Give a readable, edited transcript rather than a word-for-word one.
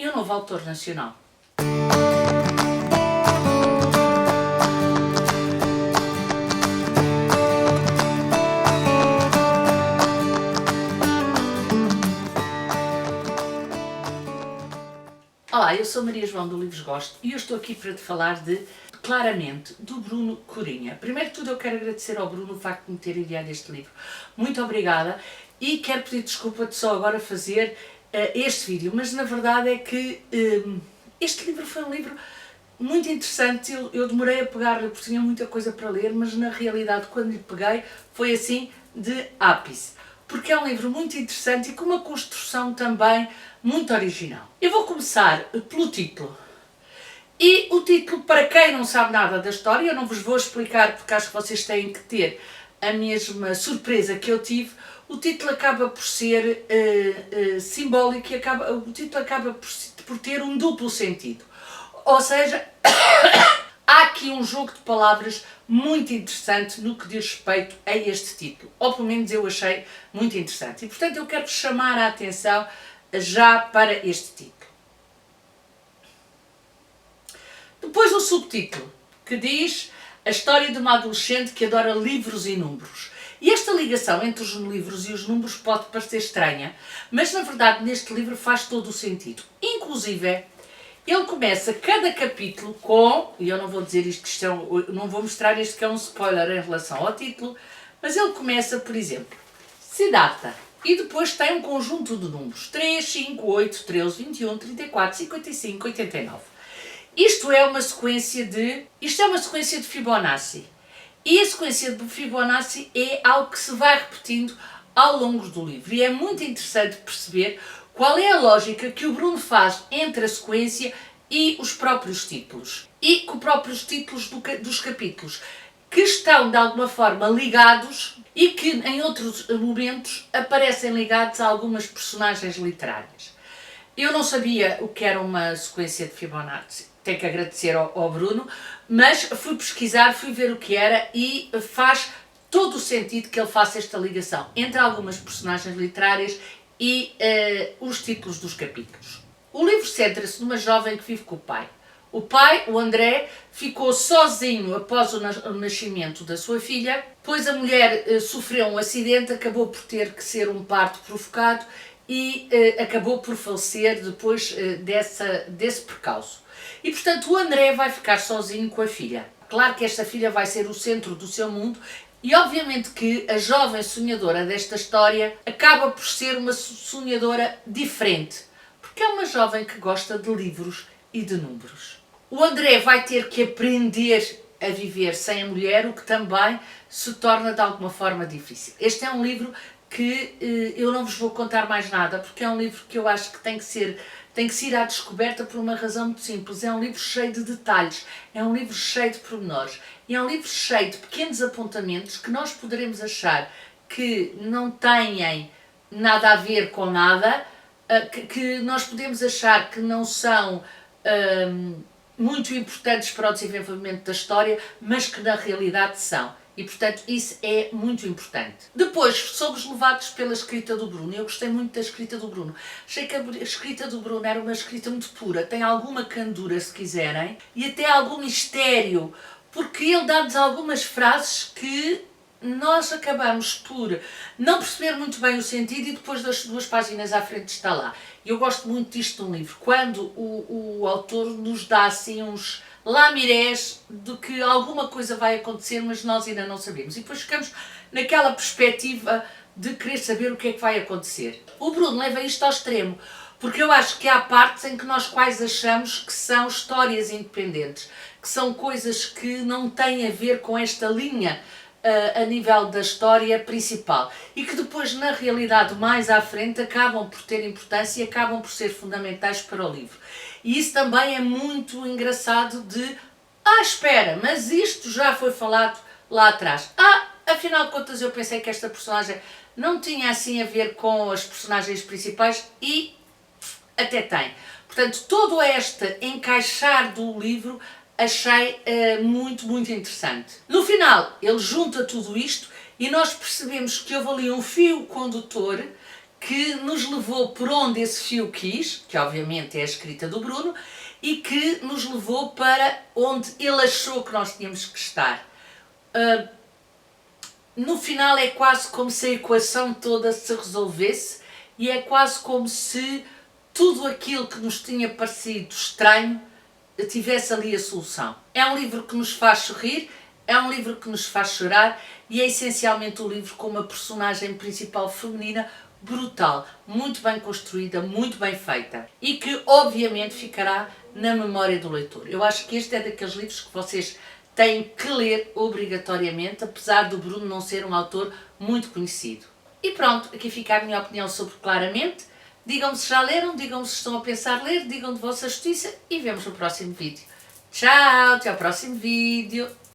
e um novo autor nacional. Olá, eu sou Maria João do Livros Gosto e eu estou aqui para te falar de Claramente, do Bruno Corinha. Primeiro de tudo eu quero agradecer ao Bruno o facto de me ter enviado este livro. Muito obrigada e quero pedir desculpa de só agora fazer este vídeo, mas na verdade é que este livro foi um livro muito interessante. Eu demorei a pegar-lhe porque tinha muita coisa para ler, mas na realidade quando lhe peguei foi assim de ápice. Porque é um livro muito interessante e com uma construção também muito original. Eu vou começar pelo título. E o título, para quem não sabe nada da história, eu não vos vou explicar porque acho que vocês têm que ter a mesma surpresa que eu tive. O título acaba por ser simbólico e o título acaba por ter um duplo sentido. Ou seja, há aqui um jogo de palavras muito interessante no que diz respeito a este título. Ou pelo menos eu achei muito interessante. E portanto eu quero chamar a atenção já para este título. Depois o subtítulo, que diz a história de uma adolescente que adora livros e números. E esta ligação entre os livros e os números pode parecer estranha, mas na verdade neste livro faz todo o sentido. Inclusive, ele começa cada capítulo com, e eu não vou dizer isto, não vou mostrar isto que é um spoiler em relação ao título, mas ele começa, por exemplo, Siddhartha, e depois tem um conjunto de números, 3, 5, 8, 13, 21, 34, 55, 89. Isto é uma sequência de Fibonacci. E a sequência de Fibonacci é algo que se vai repetindo ao longo do livro. E é muito interessante perceber qual é a lógica que o Bruno faz entre a sequência e os próprios títulos. E com os próprios títulos dos capítulos, que estão de alguma forma ligados e que em outros momentos aparecem ligados a algumas personagens literárias. Eu não sabia o que era uma sequência de Fibonacci. Tenho que agradecer ao Bruno, mas fui pesquisar, fui ver o que era e faz todo o sentido que ele faça esta ligação entre algumas personagens literárias e os títulos dos capítulos. O livro centra-se numa jovem que vive com o pai. O pai, o André, ficou sozinho após o nascimento da sua filha, pois a mulher sofreu um acidente, acabou por ter que ser um parto provocado e acabou por falecer depois desse percalço. E portanto o André vai ficar sozinho com a filha. Claro que esta filha vai ser o centro do seu mundo e obviamente que a jovem sonhadora desta história acaba por ser uma sonhadora diferente, porque é uma jovem que gosta de livros e de números. O André vai ter que aprender a viver sem a mulher, o que também se torna de alguma forma difícil. Este é um livro que eu não vos vou contar mais nada, porque é um livro que eu acho que tem que se ir à descoberta por uma razão muito simples. É um livro cheio de detalhes, é um livro cheio de pormenores, e é um livro cheio de pequenos apontamentos que nós poderemos achar que não têm nada a ver com nada, que nós podemos achar que não são muito importantes para o desenvolvimento da história, mas que na realidade são. E, portanto, isso é muito importante. Depois, somos levados pela escrita do Bruno. Eu gostei muito da escrita do Bruno. Achei que a escrita do Bruno era uma escrita muito pura. Tem alguma candura, se quiserem, e até algum mistério, porque ele dá-nos algumas frases que nós acabamos por não perceber muito bem o sentido e depois das 2 páginas à frente está lá. Eu gosto muito disto de um livro, quando o autor nos dá assim uns lamirés de que alguma coisa vai acontecer, mas nós ainda não sabemos. E depois ficamos naquela perspectiva de querer saber o que é que vai acontecer. O Bruno leva isto ao extremo, porque eu acho que há partes em que nós quase achamos que são histórias independentes, que são coisas que não têm a ver com esta linha a nível da história principal e que depois, na realidade, mais à frente, acabam por ter importância e acabam por ser fundamentais para o livro. E isso também é muito engraçado de, espera, mas isto já foi falado lá atrás. Afinal de contas eu pensei que esta personagem não tinha assim a ver com as personagens principais e até tem. Portanto, todo este encaixar do livro achei muito, muito interessante. No final, ele junta tudo isto e nós percebemos que houve ali um fio condutor que nos levou por onde esse fio quis, que obviamente é a escrita do Bruno, e que nos levou para onde ele achou que nós tínhamos que estar. No final é quase como se a equação toda se resolvesse e é quase como se tudo aquilo que nos tinha parecido estranho tivesse ali a solução. É um livro que nos faz sorrir, é um livro que nos faz chorar e é essencialmente um livro com uma personagem principal feminina brutal, muito bem construída, muito bem feita e que obviamente ficará na memória do leitor. Eu acho que este é daqueles livros que vocês têm que ler obrigatoriamente, apesar do Bruno não ser um autor muito conhecido. E pronto, aqui fica a minha opinião sobre Claramente. Digam-me se já leram, digam-me se estão a pensar ler, digam de vossa justiça e vemos no próximo vídeo. Tchau, até ao próximo vídeo.